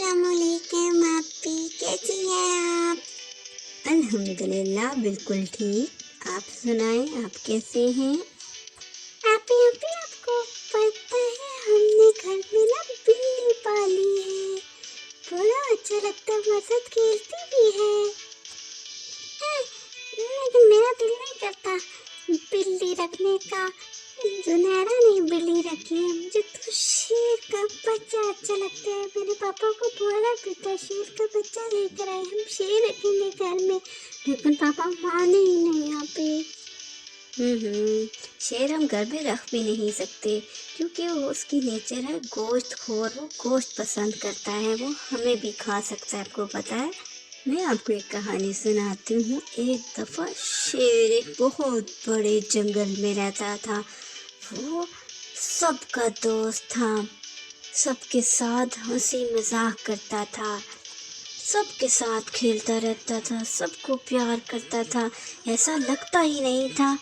अस्सलामुअलैकुम आपी, कैसी हैं आप? अल्हम्दुलिल्लाह बिल्कुल ठीक। आप सुनाएं, आप कैसे हैं? आपी आपको पता है हमने घर में ना बिल्ली पाली है। बड़ा अच्छा लगता है, हमारे साथ खेलती भी है। लेकिन मेरा दिल नहीं करता बिल्ली रखने का। जुनैरा ने बिल्ली रखी है। मुझे तो शेर का बच्चा अच्छा लगता है। मेरे पापा को बोला भी था शेर का बच्चा लेकर आए, हम शेर रखेंगे घर में, लेकिन पापा माने ही नहीं। यहाँ पे शेर हम घर में रख भी नहीं सकते, क्योंकि वो उसकी नेचर है गोश्त खोर। वो गोश्त पसंद करता है, वो हमें भी खा सकता है। आपको पता है? मैं आपको एक कहानी सुनाती हूँ। एक दफ़ा शेर एक बहुत बड़े जंगल में रहता था। वो सबका दोस्त था, सबके साथ हंसी मजाक करता था, सबके साथ खेलता रहता था, सबको प्यार करता था। ऐसा लगता ही नहीं था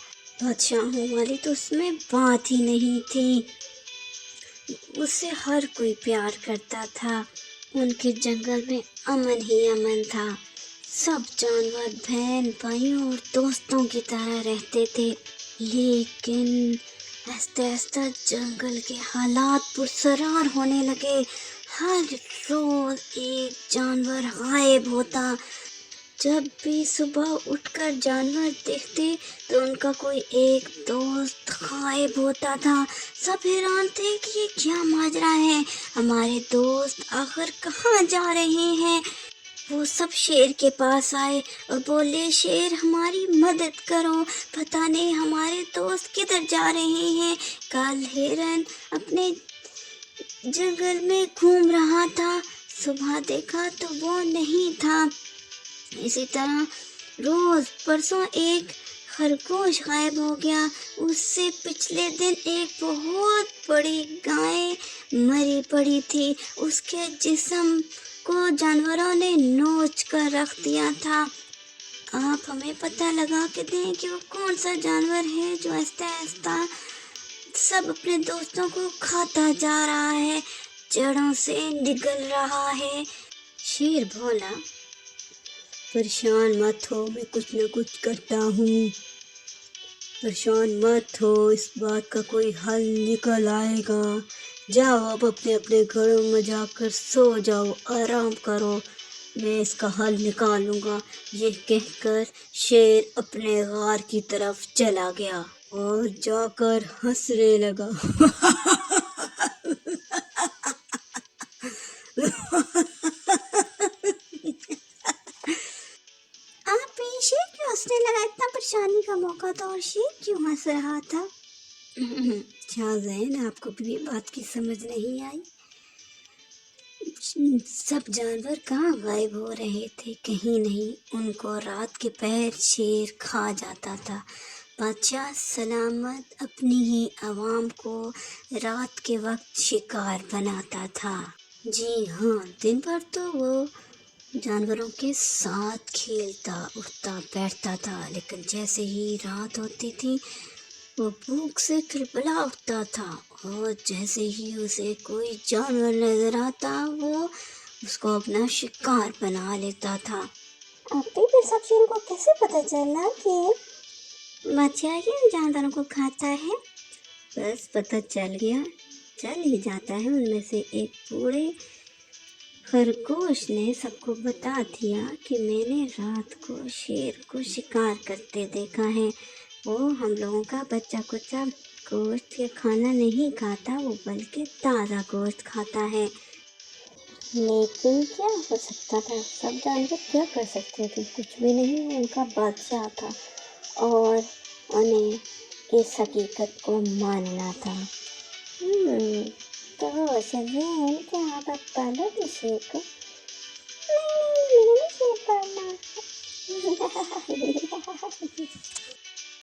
बादशाहों वाली तो उसमें बात ही नहीं थी। उससे हर कोई प्यार करता था। उनके जंगल में अमन ही अमन था। सब जानवर बहन भाइयों और दोस्तों की तरह रहते थे। लेकिन आहिस्ता आहिस्ता जंगल के हालात पुरसरार होने लगे। हर रोज एक जानवर गायब होता। जब भी सुबह उठकर जानवर देखते तो उनका कोई एक दोस्त गायब होता था। सब हैरान थे कि ये क्या माजरा है, हमारे दोस्त आखिर कहाँ जा रहे हैं। वो सब शेर के पास आए और बोले, शेर हमारी मदद करो, पता नहीं हमारे दोस्त किधर जा रहे हैं। कल हिरन अपने जंगल में घूम रहा था, सुबह देखा तो वो नहीं था। इसी तरह रोज परसों एक खरगोश गायब हो गया। उससे पिछले दिन एक बहुत बड़ी गाय मरी पड़ी थी। उसके जिस्म को जानवरों ने नोच कर रख दिया था। आप हमें पता लगा के दें कि वो कौन सा जानवर है जो आहिस्ता आहिस्ता सब अपने दोस्तों को खाता जा रहा है, जड़ों से निगल रहा है। शेर बोला, परेशान मत हो, मैं कुछ न कुछ करता हूँ। परेशान मत हो, इस बात का कोई हल निकल आएगा। जाओ अब अपने अपने घरों में जाकर सो जाओ, आराम करो, मैं इसका हल निकालूंगा। ये कहकर शेर अपने गार की तरफ चला गया और जाकर हंसने लगा। आप ये शेर क्यों हंसने लगा? इतना परेशानी का मौका था और शेर क्यों हंस रहा था? शाहज़ैन, आपको भी बात की समझ नहीं आई? सब जानवर कहाँ गायब हो रहे थे? कहीं नहीं। उनको रात के पहर शेर खा जाता था। बादशाह सलामत अपनी ही आवाम को रात के वक्त शिकार बनाता था। जी हाँ, दिन भर तो वो जानवरों के साथ खेलता उठता बैठता था, लेकिन जैसे ही रात होती थी वो भूख से खिलबला उठता था और जैसे ही उसे कोई जानवर नजर आता वो उसको अपना शिकार बना लेता था। आपके फिर सब शेरों को कैसे पता चला कि बादशाह ही उन जानवरों को खाता है? बस पता चल गया, चल ही जाता है। उनमें से एक बूढ़े खरगोश ने सबको बता दिया कि मैंने रात को शेर को शिकार करते देखा है। वो हम लोगों का बच्चा कुच्चा गोश्त या खाना नहीं खाता, वो बल्कि ताज़ा गोश्त खाता है। लेकिन क्या हो सकता था? सब जानवर क्या कर सकते थे? कुछ भी नहीं। उनका बादशाह था और उन्हें इस हकीकत को मानना था। तो शाहज़ैन, क्या आप अब पालोगे शेर को? नहीं, मैंने शेर पालना।